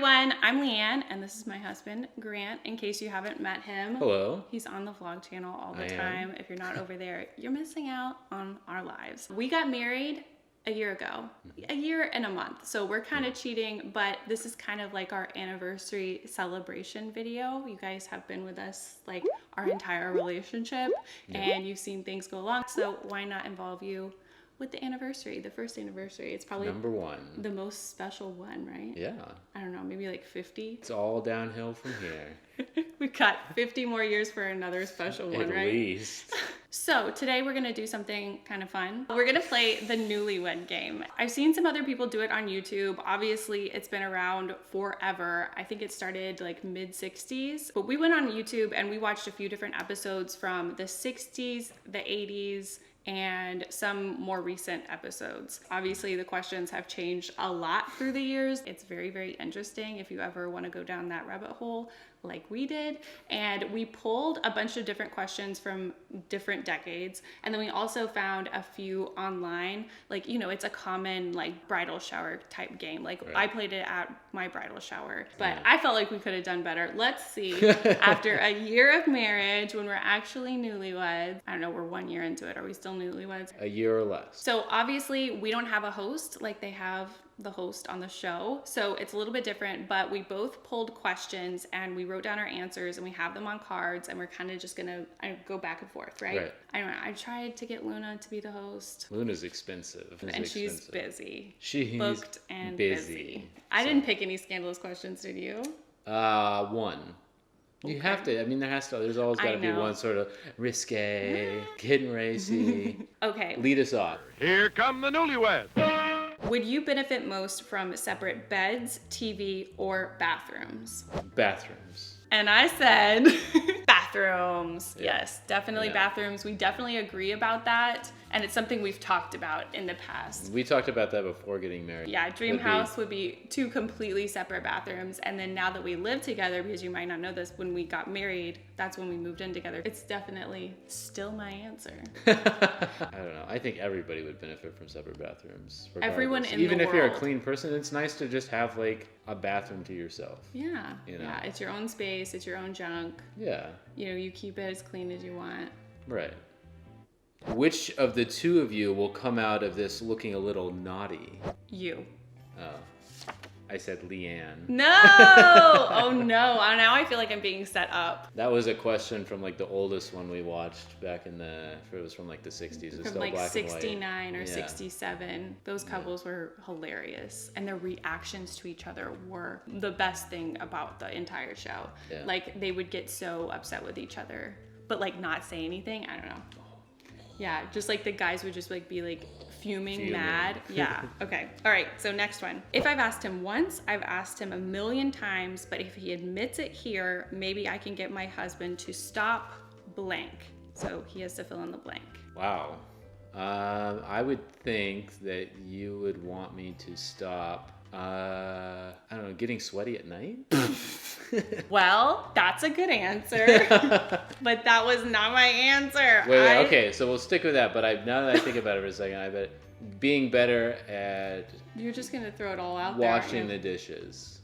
everyone, I'm Leanne, and this is my husband, Grant, in case you haven't met him. Hello. He's on the vlog channel all the time. If you're not over there, you're missing out on our lives. We got married a year ago, a year and a month. So we're kind of cheating, but this is kind of like our anniversary celebration video. You guys have been with us like our entire relationship and you've seen things go along. So why not involve you with the anniversary, the first anniversary? It's probably number one. The most special one, right? Yeah. I don't know, maybe like 50. It's all downhill from here. We've got 50 more years for another special one, right? At least. So today we're gonna do something kind of fun. We're gonna play the newlywed game. I've seen some other people do it on YouTube. Obviously it's been around forever. I think it started like mid 60s, but we went on YouTube and we watched a few different episodes from the 60s, the 80s, and some more recent episodes. Obviously the questions have changed a lot through the years. It's very, very interesting if you ever want to go down that rabbit hole like we did. And we pulled a bunch of different questions from different decades. And then we also found a few online, like, you know, it's a common like bridal shower type game. Like I played it at my bridal shower, but I felt like we could have done better. Let's see, after a year of marriage, when we're actually newlyweds, I don't know, we're 1 year into it. Are we still newlyweds? A year or less. So obviously we don't have a host like they have the host on the show. So it's a little bit different, but we both pulled questions and we wrote down our answers and we have them on cards and we're kind of just gonna go back and forth, right? I don't know, I tried to get Luna to be the host. Luna's expensive. She's busy. She's booked and busy. I didn't pick any scandalous questions, did you? One. You have to, I mean, there's always got to be one sort of risque, kid and racy. Okay. Lead us off. Here come the newlyweds. Would you benefit most from separate beds, TV, or bathrooms? Bathrooms. And I said bathrooms. Yeah. Yes, definitely bathrooms. We definitely agree about that. And it's something we've talked about in the past. We talked about that before getting married. Yeah, dream house would be 2 completely separate bathrooms. And then now that we live together, because you might not know this, when we got married, that's when we moved in together. It's definitely still my answer. I don't know. I think everybody would benefit from separate bathrooms. Everyone in Even the if world. you're a clean person, it's nice to just have like a bathroom to yourself. Yeah. You know? Yeah, it's your own space. It's your own junk. Yeah. You know, you keep it as clean as you want. Right. Which of the two of you will come out of this looking a little naughty? You. Oh. I said Leanne. No! Oh no. Now I feel like I'm being set up. That was a question from like the oldest one we watched back in the, it was from like the 60s. It's from still like black 69 or Yeah. 67. Those couples were hilarious. And their reactions to each other were the best thing about the entire show. Yeah. Like they would get so upset with each other, but like not say anything. I don't know. Yeah, just like the guys would just like be like fuming. Mad. Yeah. Okay. All right. So next one. If I've asked him once, I've asked him 1,000,000 times, but if he admits it here, maybe I can get my husband to stop blank. So he has to fill in the blank. Wow. I would think that you would want me to stop, I don't know, getting sweaty at night? Well, that's a good answer, but that was not my answer. Wait, okay, so we'll stick with that, but now that I think about it for a second, I bet being better at... You're just going to throw it all out washing the dishes.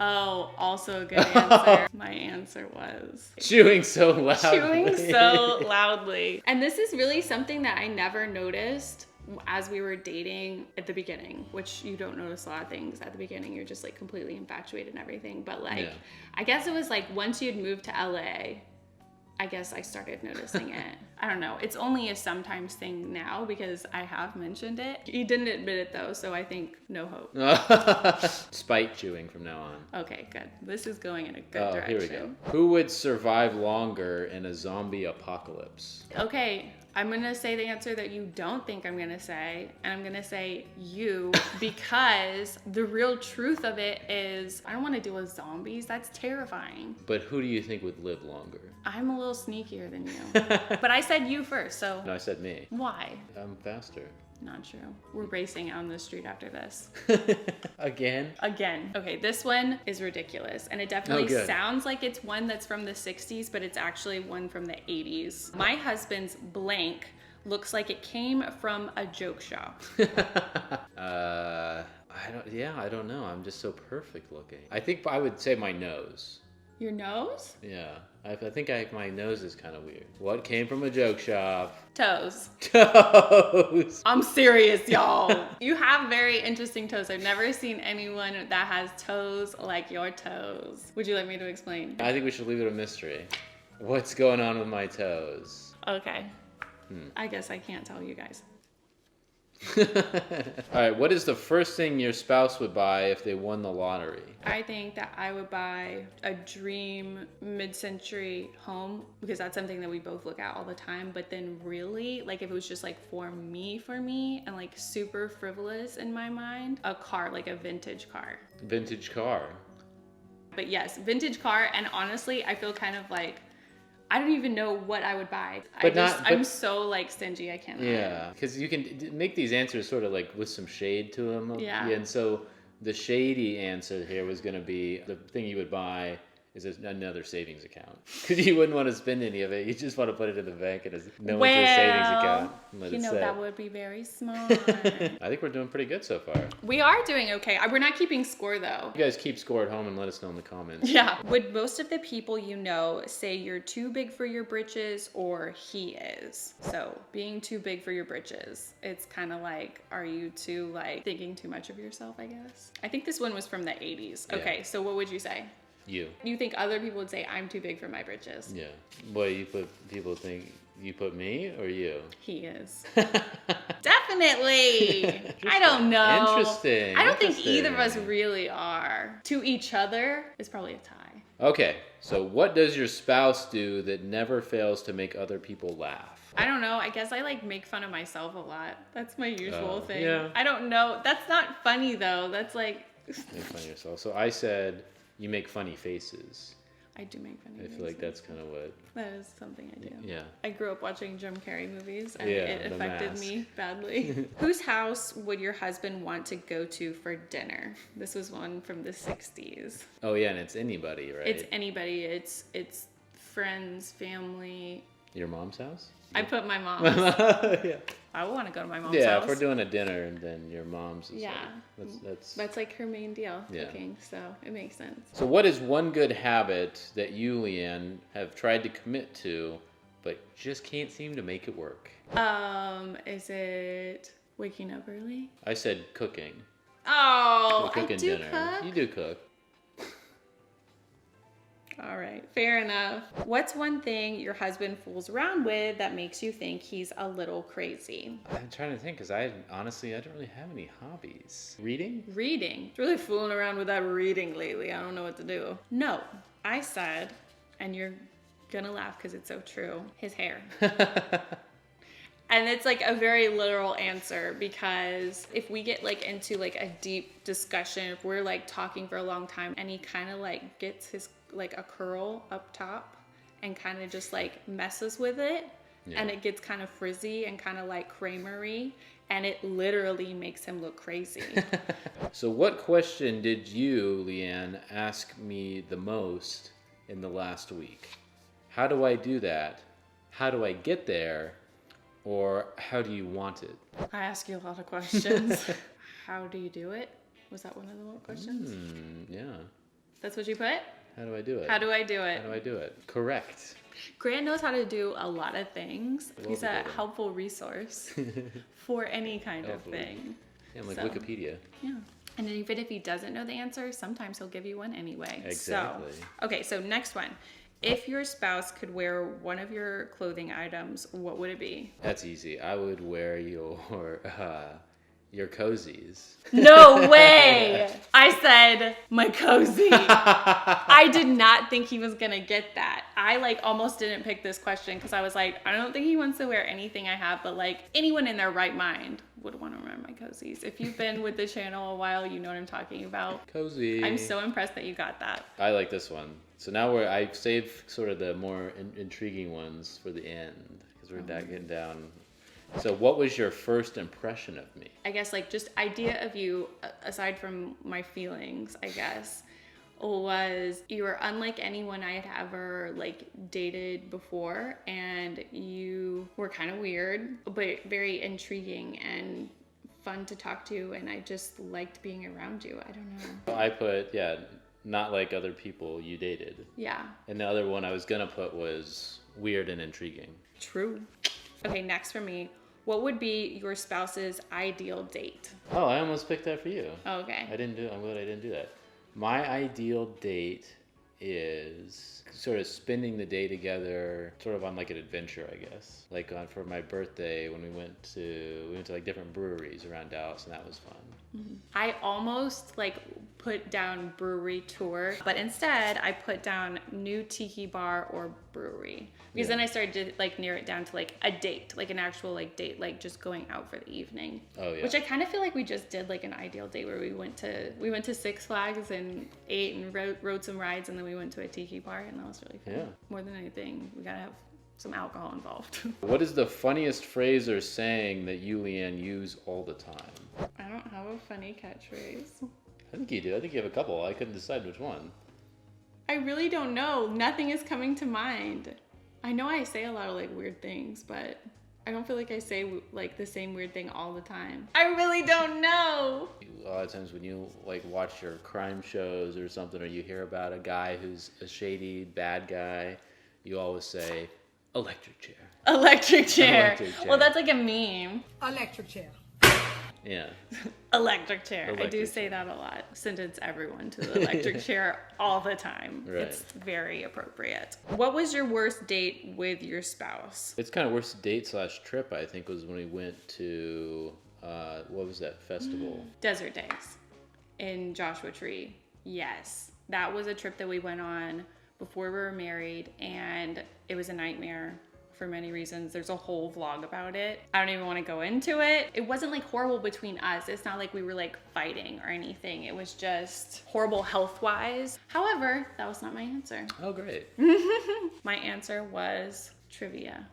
Oh, also a good answer. My answer was... Chewing so loudly. Chewing so loudly. And this is really something that I never noticed as we were dating at the beginning, which you don't notice a lot of things at the beginning. You're just like completely infatuated and everything. But like, I guess it was like once you'd moved to LA, I guess I started noticing it. I don't know. It's only a sometimes thing now because I have mentioned it. He didn't admit it though, so I think no hope. Spite chewing from now on. Okay, good. This is going in a good direction. Here we go. Who would survive longer in a zombie apocalypse? Okay, I'm gonna say the answer that you don't think I'm gonna say, and I'm gonna say you, because the real truth of it is I don't wanna deal with zombies. That's terrifying. But who do you think would live longer? I'm a little sneakier than you. But I said you first, so. No, I said me. Why? I'm faster. Not true. We're racing out on the street after this. Again? Again. Okay, this one is ridiculous. And it definitely sounds like it's one that's from the 60s, but it's actually one from the 80s. My husband's blank looks like it came from a joke shop. I don't know. I'm just so perfect looking. I think I would say my nose. Your nose? Yeah. I think my nose is kind of weird. What came from a joke shop? Toes. Toes! I'm serious, y'all. You have very interesting toes. I've never seen anyone that has toes like your toes. Would you like me to explain? I think we should leave it a mystery. What's going on with my toes? Okay. I guess I can't tell you guys. All right, what is the first thing your spouse would buy if they won the lottery? I think that I would buy a dream mid-century home because that's something that we both look at all the time. But then really, like if it was just like for me and like super frivolous in my mind, a car, like a vintage car. Vintage car. But yes, vintage car. And honestly, I feel kind of like, I don't even know what I would buy. I'm so like stingy, I can't. Yeah, because you can make these answers sort of like with some shade to them. Yeah. And so the shady answer here was going to be the thing you would buy is another savings account. Because you wouldn't want to spend any of it. You just want to put it in the bank and no into a savings account. And that would be very smart. I think we're doing pretty good so far. We are doing okay. We're not keeping score though. You guys keep score at home and let us know in the comments. Yeah. Would most of the people you know say you're too big for your britches or he is? So being too big for your britches, it's kind of like, are you too like thinking too much of yourself, I guess? I think this one was from the 80s. Yeah. Okay, so what would you say? You think other people would say I'm too big for my britches? Yeah. Boy, people think you put me or you? He is. Definitely. I don't know. Interesting. I don't think either of us really are. To each other is probably a tie. Okay, so what does your spouse do that never fails to make other people laugh? I don't know. I guess I like make fun of myself a lot. That's my usual thing. Yeah. I don't know. That's not funny though. That's like Make fun of yourself. So I said you make funny faces. I do make funny faces. I feel like that's kind of what. That is something I do. Yeah. I grew up watching Jim Carrey movies and Yeah, it The affected Mask. me badly. Whose house would your husband want to go to for dinner? This was one from the 60s. Oh yeah, and it's anybody, right? It's anybody. It's friends, family. Your mom's house? I put my mom's. Yeah. I want to go to my mom's Yeah, house. if we're doing a dinner and then your mom's is Yeah. like, That's like her main deal, Yeah. cooking, so it makes sense. So what is one good habit that you, Leighann, have tried to commit to, but just can't seem to make it work? Is it waking up early? I said cooking. Oh, I Cooking do dinner. cook. You do cook. All right, fair enough. What's one thing your husband fools around with that makes you think he's a little crazy? I'm trying to think because I don't really have any hobbies. Reading? Reading. Really fooling around with that reading lately. I don't know what to do. No, I said, and you're gonna laugh because it's so true, his hair. And it's like a very literal answer because if we get like into like a deep discussion, if we're like talking for a long time and he kind of like gets his like a curl up top and kind of just like messes with it and it gets kind of frizzy and kind of like Kramery and it literally makes him look crazy. So what question did you, Leighann, ask me the most in the last week? How do I do that? How do I get there? Or how do you want it? I ask you a lot of questions. How do you do it? Was that one of the questions? Yeah. That's what you put? How do I do it? How do I do it? How do I do it? Correct. Grant knows how to do a lot of things. He's a better. helpful resource for any kind of thing. Yeah, I'm like So, Wikipedia. Yeah. And even if he doesn't know the answer, sometimes he'll give you one anyway. Exactly. So next one. If your spouse could wear one of your clothing items, what would it be? That's easy. I would wear your cozies. No way! I said my cozy. I did not think he was gonna get that. I like almost didn't pick this question because I was like, I don't think he wants to wear anything I have, but like anyone in their right mind would want to wear my cozies. If you've been with the channel a while, you know what I'm talking about. Cozy. I'm so impressed that you got that. I like this one. So now I've saved sort of the more intriguing ones for the end because we're getting down. So what was your first impression of me? I guess like just idea of you, aside from my feelings, I guess, was you were unlike anyone I had ever like dated before, and you were kind of weird, but very intriguing and fun to talk to, and I just liked being around you. I don't know. I put, yeah, not like other people you dated. Yeah. And the other one I was gonna put was weird and intriguing. True. Okay, next for me. What would be your spouse's ideal date? Oh, I almost picked that for you. Oh, okay. I'm glad I didn't do that. My ideal date is sort of spending the day together, sort of on like an adventure, I guess. Like for my birthday, when we went to like different breweries around Dallas, and that was fun. Mm-hmm. I almost like put down brewery tour, but instead I put down new tiki bar or brewery, because then I started to like narrow it down to like a date, like an actual like date, like just going out for the evening. Oh yeah. Which I kind of feel like we just did like an ideal date where we went to Six Flags and ate and rode some rides, and then we went to a tiki bar, and that was really fun. Yeah. More than anything, we gotta have some alcohol involved. What is the funniest phrase or saying that you, Leanne, use all the time? I don't have a funny catchphrase. I think you do. I think you have a couple. I couldn't decide which one. I really don't know. Nothing is coming to mind. I know I say a lot of like weird things, but I don't feel like I say like the same weird thing all the time. I really don't know. A lot of times when you like watch your crime shows or something, or you hear about a guy who's a shady bad guy, you always say electric chair. Electric chair. Electric chair. Well, that's like a meme. Electric chair. Yeah. Electric chair. I do Electric say that a lot. Sentence everyone to the electric chair all the time. Right. It's very appropriate. What was your worst date with your spouse? It's kind of worst date / trip, I think, was when we went to, what was that festival? Desert Days in Joshua Tree. Yes. That was a trip that we went on before we were married, and it was a nightmare for many reasons. There's a whole vlog about it. I don't even want to go into it. It wasn't like horrible between us. It's not like we were like fighting or anything. It was just horrible health-wise. However, that was not my answer. Oh, great. My answer was trivia.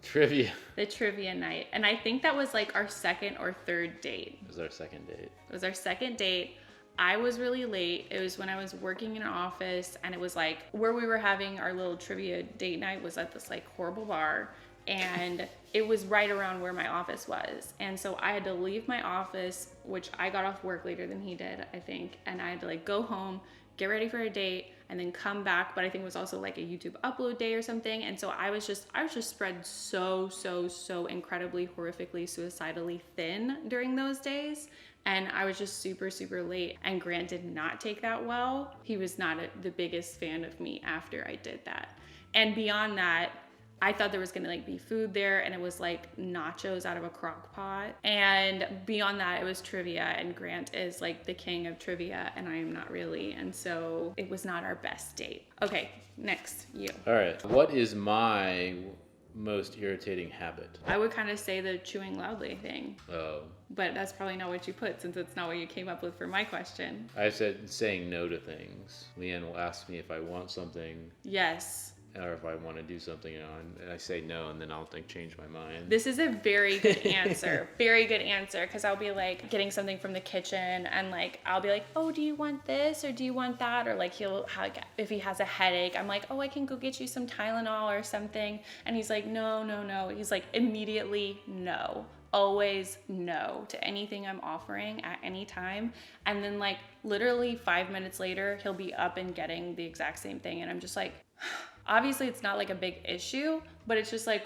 Trivia. The trivia night. And I think that was like our second or third date. It was our second date. It was our second date. I was really late. It was when I was working in an office, and it was like where we were having our little trivia date night was at this like horrible bar, and it was right around where my office was. And so I had to leave my office, which I got off work later than he did, I think. And I had to like go home, get ready for a date, and then come back. But I think it was also like a YouTube upload day or something. And so I was just spread so incredibly, horrifically, suicidally thin during those days. And I was just super late, and Grant did not take that well. He was not the biggest fan of me after I did that. And beyond that, I thought there was gonna like be food there, and it was like nachos out of a crock pot. And beyond that, it was trivia, and Grant is like the king of trivia, and I am not really. And so it was not our best date. Okay, next, you. All right. What is my most irritating habit? I would kind of say the chewing loudly thing. Oh. But that's probably not what you put, since it's not what you came up with for my question. I said saying no to things. Leanne will ask me if I want something. Yes. Or if I want to do something, and I say no, and then I'll change my mind. This is a very good answer. Very good answer, because I'll be like getting something from the kitchen, and like I'll be like, oh, do you want this or do you want that? Or like if he has a headache, I'm like, oh, I can go get you some Tylenol or something. And he's like, no. He's like, immediately no. Always no to anything I'm offering at any time. And then like literally 5 minutes later, he'll be up and getting the exact same thing. And I'm just like, obviously it's not like a big issue, but it's just like,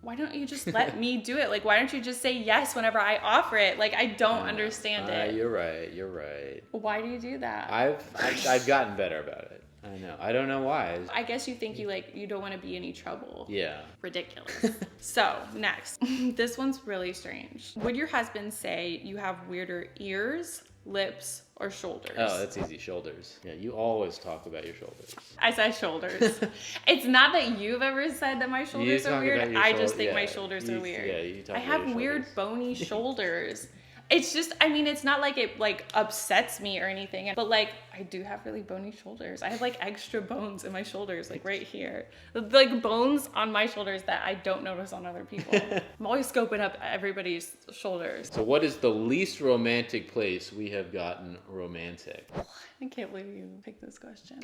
why don't you just let me do it? Like, why don't you just say yes whenever I offer it? Like, I don't understand it. You're right. Why do you do that? I've gotten better about it. I know. I don't know why. I guess you think you don't want to be any trouble. Yeah. Ridiculous. So, next. This one's really strange. Would your husband say you have weirder ears, lips, or shoulders? Oh, that's easy. Shoulders. Yeah, you always talk about your shoulders. I said shoulders. It's not that you've ever said that my shoulders are weird. I just think my shoulders are weird. Yeah, you talk I about have your weird shoulders. bony shoulders. It's just, I mean, it's not like it like upsets me or anything, but like I do have really bony shoulders. I have like extra bones in my shoulders, like right here. Like bones on my shoulders that I don't notice on other people. I'm always scoping up everybody's shoulders. So what is the least romantic place we have gotten romantic? I can't believe you picked this question.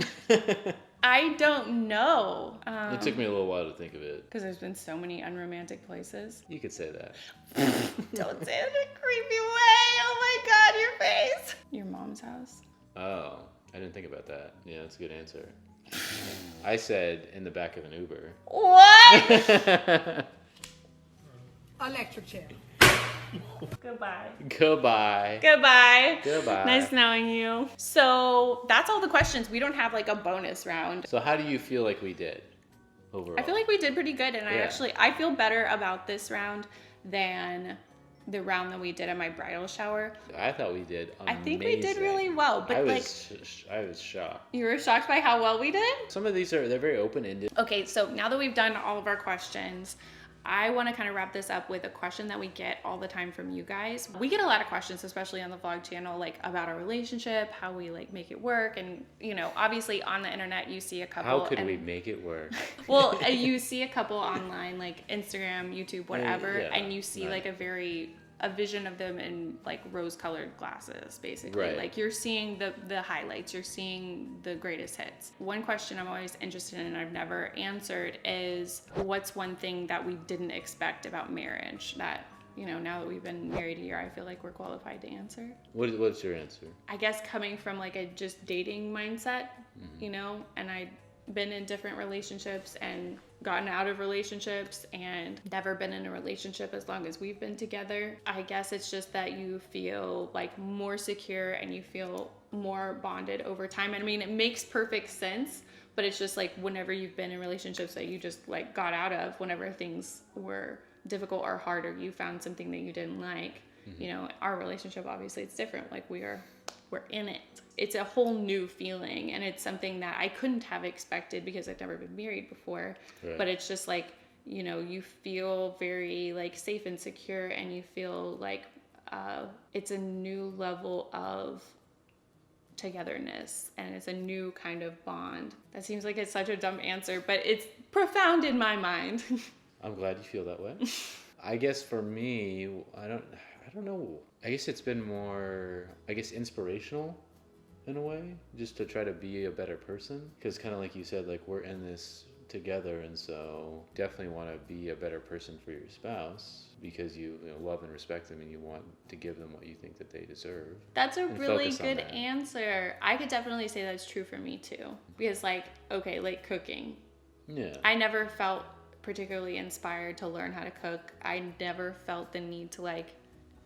I don't know. It took me a little while to think of it. Because there's been so many unromantic places. You could say that. Don't say it in a creepy way. Oh my God, your face. Your mom's house. Oh, I didn't think about that. Yeah, that's a good answer. I said in the back of an Uber. What? Electric chair. Goodbye. Goodbye. Goodbye. Goodbye. Nice knowing you. So that's all the questions. We don't have like a bonus round. So how do you feel like we did overall? I feel like we did pretty good, and Yeah. I feel better about this round than the round that we did at my bridal shower. I thought we did amazing. I think we did really well, but I like was shocked. you were shocked by how well we did? Some of these they're very open-ended. Okay, so now that we've done all of our questions, I want to kind of wrap this up with a question that we get all the time from you guys. We get a lot of questions, especially on the vlog channel, like about our relationship, how we like make it work. And, you know, obviously on the internet, you see a couple. How could we make it work? Well, you see a couple online, like Instagram, YouTube, whatever, yeah, and you see right. like a vision of them in like rose-colored glasses, basically. Right. Like you're seeing the highlights, you're seeing the greatest hits. One question I'm always interested in and I've never answered is, what's one thing that we didn't expect about marriage that, you know, now that we've been married a year, I feel like we're qualified to answer? What's your answer? I guess coming from like a just dating mindset, you know, and I've been in different relationships and gotten out of relationships and never been in a relationship as long as we've been together. I guess it's just that you feel like more secure and you feel more bonded over time. I mean, it makes perfect sense, but it's just like whenever you've been in relationships that you just like got out of, whenever things were difficult or hard or you found something that you didn't like, you know, our relationship, obviously it's different. Like we're in it. It's a whole new feeling, and it's something that I couldn't have expected because I've never been married before. Right. But it's just like, you know, you feel very like safe and secure, and you feel like it's a new level of togetherness, and it's a new kind of bond. That seems like it's such a dumb answer, but it's profound in my mind. I'm glad you feel that way. I guess for me, I don't know. I guess it's been more, inspirational in a way, just to try to be a better person. Because kind of like you said, like we're in this together, and so definitely want to be a better person for your spouse because you love and respect them and you want to give them what you think that they deserve. That's a really focus on good that. answer. I could definitely say that's true for me too. Because like, okay, like cooking. Yeah. I never felt particularly inspired to learn how to cook. I never felt the need to like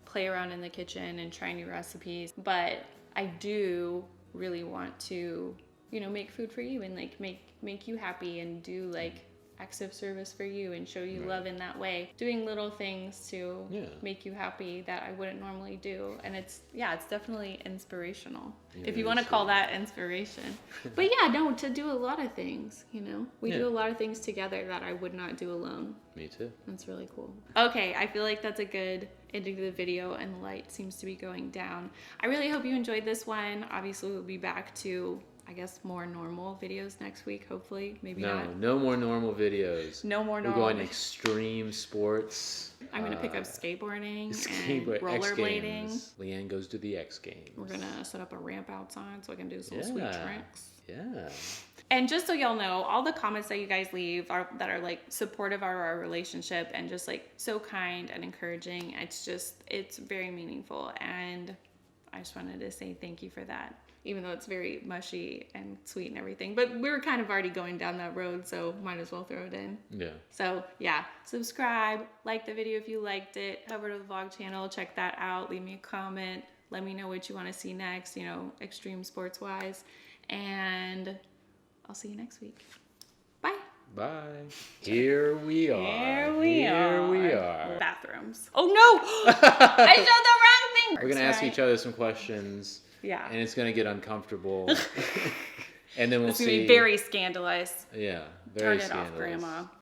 play around in the kitchen and try new recipes, but I do really want to, you know, make food for you and like make you happy and do like acts of service for you and show you Right. love in that way. Doing little things to Yeah. make you happy that I wouldn't normally do. And it's definitely inspirational. Yeah, if you it want to is call really. that inspiration. But yeah, no, to do a lot of things, you know. We Yeah. do a lot of things together that I would not do alone. Me too. That's really cool. Okay, I feel like that's a good ending to the video, and the light seems to be going down. I really hope you enjoyed this one. Obviously, we'll be back to, I guess, more normal videos next week, hopefully. Maybe not. No more normal videos. No more We're normal. going extreme sports. I'm going to pick up skateboarding and Skateboard, X rollerblading. Games. Leanne goes to the X Games. We're going to set up a ramp outside so I can do some sweet Yeah. tricks. Yeah. And just so y'all know, all the comments that you guys leave that are like supportive of our relationship and just like so kind and encouraging, it's very meaningful. And I just wanted to say thank you for that, even though it's very mushy and sweet and everything. But we were kind of already going down that road, so might as well throw it in. Yeah. So yeah, subscribe, like the video if you liked it, head over to the vlog channel, check that out, leave me a comment, let me know what you want to see next, you know, extreme sports wise, and I'll see you next week. Bye. Bye. Here we are. Here we are. Bathrooms. Oh no! I showed the wrong thing. We're gonna ask each other some questions. Yeah. And it's gonna get uncomfortable. And then we'll It's gonna see. be very scandalous. Yeah. Very Turn it off, scandalous. Grandma.